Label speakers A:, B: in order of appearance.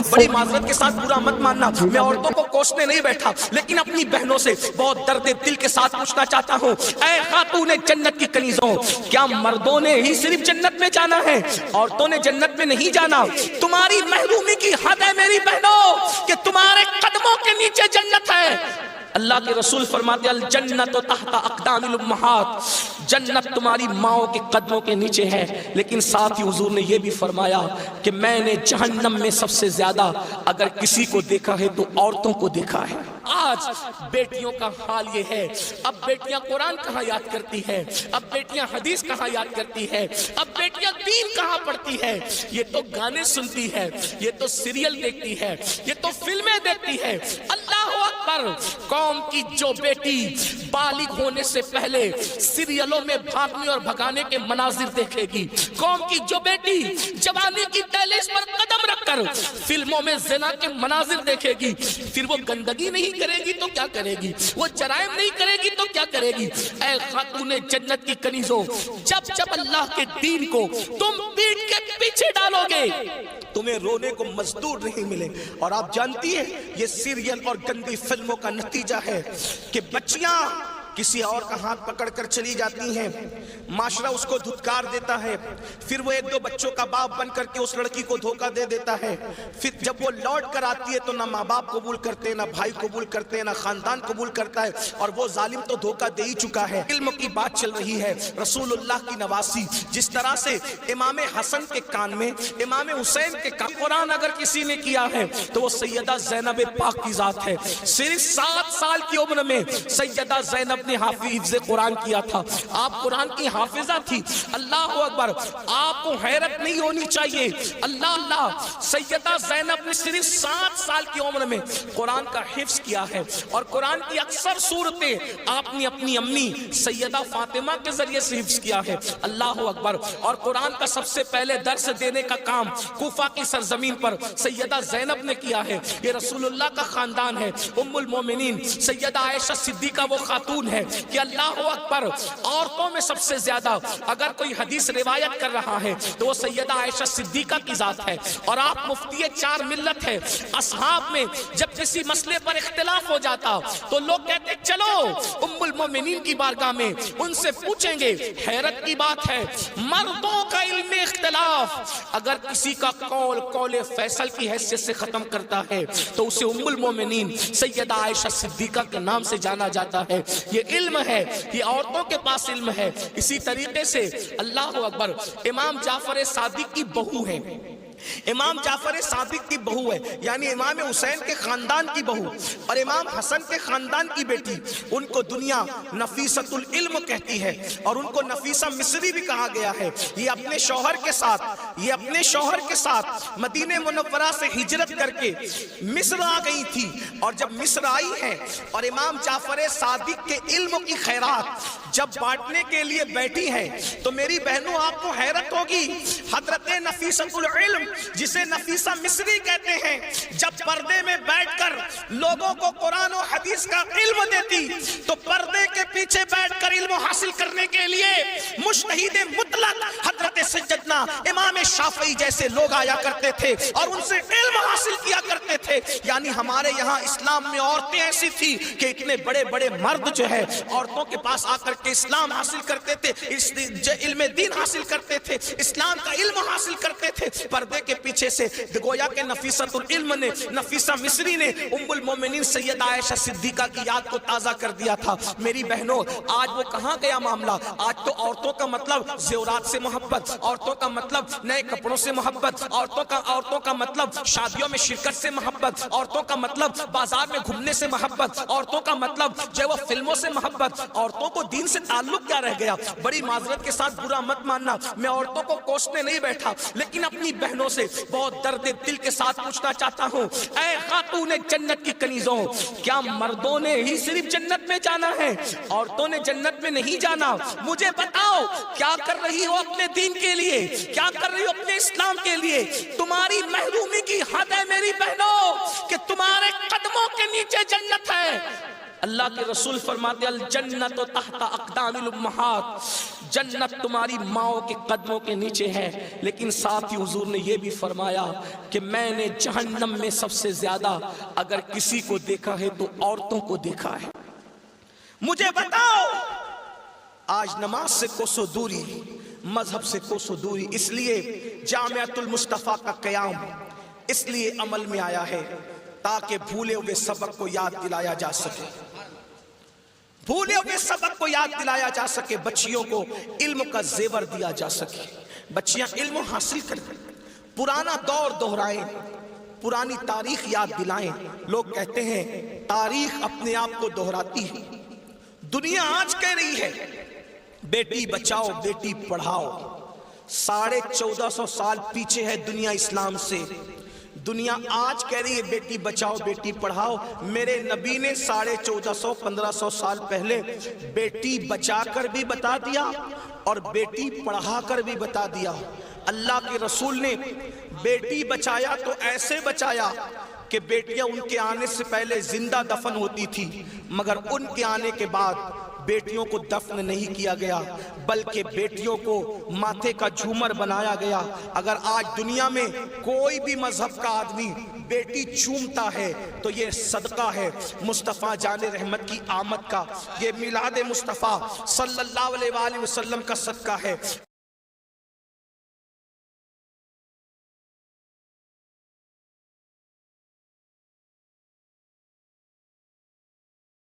A: بڑی معذرت کے ساتھ برا مت ماننا، میں عورتوں کو کوسنے نہیں بیٹھا، لیکن اپنی بہنوں سے بہت درد دل کے ساتھ پوچھنا چاہتا ہوں، اے خاتون جنت کی کنیزوں، کیا مردوں نے ہی صرف جنت میں جانا ہے؟ عورتوں نے جنت میں نہیں جانا؟ تمہاری محرومی کی حد ہے میری بہنوں کہ تمہارے قدموں کے نیچے جنت ہے۔ اللہ کے رسول فرماتے ہیں الجنت تحت اقدام الامہات، جنت تمہاری ماؤں کے قدموں کے نیچے ہے، لیکن ساتھ ہی حضور نے یہ بھی فرمایا کہ میں نے جہنم میں سب سے زیادہ اگر کسی کو دیکھا ہے تو عورتوں کو دیکھا ہے۔ آج بیٹیوں کا حال یہ ہے، اب بیٹیاں قرآن کہاں یاد کرتی ہے، اب بیٹیاں حدیث کہاں یاد کرتی ہے، اب بیٹیاں دین کہاں پڑھتی ہے؟ یہ تو گانے سنتی ہے، یہ تو سیریل دیکھتی ہے، یہ تو فلمیں دیکھتی ہے۔ اللہ اکبر! قوم کی جو بیٹی بالغ ہونے سے پہلے سیریلوں میں بھاگنے اور بھگانے کے مناظر دیکھے گی، قوم کی جو بیٹی جوانی کی دہلیز پر قدم رکھ کر فلموں میں زنا کے مناظر دیکھے گی، پھر وہ گندگی نہیں کرے گی تو کیا کرے گی؟ وہ جرائم نہیں کرے گی تو کیا کرے گی؟ اے خاتون جنت کی کنیزوں، جب اللہ کے دین کو تم پیٹ کے پیچھے ڈالو گے تمہیں رونے کو مزدور نہیں ملے۔ اور آپ جانتی ہیں یہ سیریل اور گندی فلموں کا نتیجہ ہے کہ بچیاں کسی اور کا ہاتھ پکڑ کر چلی جاتی ہیں، معاشرہ اس کو دھتکار دیتا ہے، پھر وہ ایک دو بچوں کا باپ بن کر کے اس لڑکی کو دھوکہ دے دیتا ہے، پھر جب وہ لوٹ کر آتی ہے تو نہ ماں باپ قبول کرتے، نہ بھائی قبول کرتے، نہ خاندان قبول کرتا ہے، اور وہ ظالم تو دھوکہ دے ہی چکا ہے۔ علم کی بات چل رہی ہے، رسول اللہ کی نواسی، جس طرح سے امام حسن کے کان میں، امام حسین کے کان قرآن اگر کسی نے کیا ہے تو وہ سیدہ زینب پاک کی ذات ہے۔ صرف 7 سال کی عمر میں سیدہ زینب نے حافظ قرآن کیا تھا، آپ قرآن کی حافظہ تھی۔ اللہ اکبر! آپ کو حیرت نہیں ہونی چاہیے، اللہ سیدہ زینب نے صرف 7 سال کی عمر میں قرآن کا حفظ کیا ہے، اور قرآن کی اکثر صورتیں آپ نے اپنی امی سیدہ فاطمہ کے ذریعے سے حفظ کیا ہے۔ اللہ اکبر! اور قرآن کا سب سے پہلے درس دینے کا کام کوفہ کی سرزمین پر سیدہ زینب نے کیا ہے۔ یہ رسول اللہ کا خاندان ہے۔ ام المومنین سیدہ عائشہ صدیقہ وہ خاتون ہے کہ اللہ اکبر، عورتوں میں سب سے زیادہ اگر کوئی حدیث روایت کر رہا ہے تو وہ سیدہ عائشہ صدیقہ کی ذات ہے، اور آپ مفتی 4 ملت ہے۔ اصحاب میں جب کسی مسئلے پر اختلاف ہو جاتا تو لوگ کہتے چلو ام المومنین کی بارگاہ میں ان سے پوچھیں گے۔ حیرت کی بات ہے، مردوں کا علم اختلاف اگر کسی کا قول فیصل کی حیثیت سے ختم کرتا ہے تو اسے ام المومنین سیدہ عائشہ صدیقہ کے نام سے جانا جاتا ہے۔ یہ علم ہے، یہ عورتوں کے پاس علم ہے۔ اسی طریقے سے اللہ اکبر، امام جعفر صادق کی بہو ہے، امام جعفر صادق کی بہو ہے، یعنی امام حسین کے خاندان کی بہو اور امام حسن کے خاندان کی بیٹی، ان کو دنیا نفیسۃ العلم کہتی ہے، اور ان کو نفیسہ مصری بھی کہا گیا ہے۔ یہ اپنے شوہر کے ساتھ مدینہ منورہ سے ہجرت کر کے مصر آ گئی تھی، اور جب مصر آئی ہے اور امام جعفر صادق کے علم کی خیرات جب بانٹنے کے لیے بیٹھی ہیں تو میری بہنوں آپ کو حیرت ہوگی، حضرت نفیسۃ العلم جسے نفیسہ مصری کہتے ہیں، جب پردے میں بیٹھ کر لوگوں کو قرآن و حدیث کا علم دیتی تو پردے کے پیچھے بیٹھ کر علم حاصل کرنے کے لیے مجتہد مطلق حضرت سیدنا امام شافعی جیسے لوگ آیا کرتے تھے اور ان سے علم حاصل کیا کرتے تھے۔ یعنی ہمارے یہاں اسلام میں عورتیں ایسی تھی کہ اتنے بڑے بڑے مرد جو ہے عورتوں کے پاس آ کر کے اسلام حاصل کرتے تھے، علم دین حاصل کرتے تھے، اسلام کا علم حاصل کرتے تھے۔ پردے کے پیچھے سے گویا کہ نفیسۃ العلم نے، نفیسہ مصری نے ام المومنین سیدہ عائشہ صدیقہ کی یاد کو تازہ کر دیا تھا۔ میری بہنوں آج وہ کہاں گیا معاملہ؟ آج تو عورتوں کا مطلب زیورات سے محبت، عورتوں کا مطلب نئے کپڑوں سے محبت، عورتوں کا مطلب شادیوں میں شرکت سے محبت، عورتوں کا مطلب بازار میں گھومنے سے محبت، عورتوں کا مطلب جو وہ فلموں سے محبت۔ عورتوں کو دین سے تعلق کیا رہ گیا؟ بڑی معذرت کے ساتھ برا مت ماننا، میں عورتوں کو کوسنے نہیں بیٹھا، لیکن اپنی بہنوں سے بہت درد دل کے ساتھ پوچھنا چاہتا ہوں، اے خاتون جنت کی کنیزوں، کیا مردوں نے ہی صرف جنت میں جانا ہے؟ عورتوں نے جنت میں نہیں جانا؟ مجھے بتاؤ کیا کر رہی ہو اپنے دین کے لیے، کیا کر رہی ہو اپنے اسلام کے لیے؟ تمہاری محرومی کی حد ہے میری بہنوں کہ تمہارے قدموں کے نیچے جنت ہے۔ اللہ کے رسول فرماتے الجنت تحت اقدام الامہات، جنت تمہاری ماؤں کے قدموں کے نیچے ہے، لیکن ساتھ ہی حضور نے یہ بھی فرمایا کہ میں نے جہنم میں سب سے زیادہ اگر کسی کو دیکھا ہے تو عورتوں کو دیکھا ہے۔ مجھے بتاؤ، آج نماز سے کوسوں دوری، مذہب سے کوسوں دوری، اس لیے جامعۃ المصطفیٰ کا قیام اس لیے عمل میں آیا ہے تاکہ بھولے ہوئے سبق کو یاد دلایا جا سکے، بھولے ہوئے سبق کو یاد دلایا جا سکے، بچیوں کو علم کا زیور دیا جا سکے، بچیاں علم حاصل کریں، پرانا دور دہرائیں، پرانی تاریخ یاد دلائیں۔ لوگ کہتے ہیں تاریخ اپنے آپ کو دہراتی ہے، دنیا آج کہہ رہی ہے بیٹی بچاؤ بیٹی پڑھاؤ، 1450 سال پیچھے ہے دنیا اسلام سے، دنیا آج کہہ رہی ہے بیٹی بچاؤ بیٹی پڑھاؤ۔ میرے نبی نے 1450-1500 سال پہلے بیٹی بچا کر بھی بتا دیا اور بیٹی پڑھا کر بھی بتا دیا۔ اللہ کے رسول نے بیٹی بچایا تو ایسے بچایا کہ بیٹیاں ان کے آنے سے پہلے زندہ دفن ہوتی تھی، مگر ان کے آنے کے بعد بیٹیوں کو دفن نہیں کیا گیا بلکہ بیٹیوں کو ماتھے کا جھومر بنایا گیا۔ اگر آج دنیا میں کوئی بھی مذہب کا آدمی بیٹی چومتا ہے تو یہ صدقہ ہے مصطفیٰ جان رحمت کی آمد کا، یہ میلاد مصطفیٰ صلی اللہ علیہ وآلہ وسلم کا صدقہ ہے۔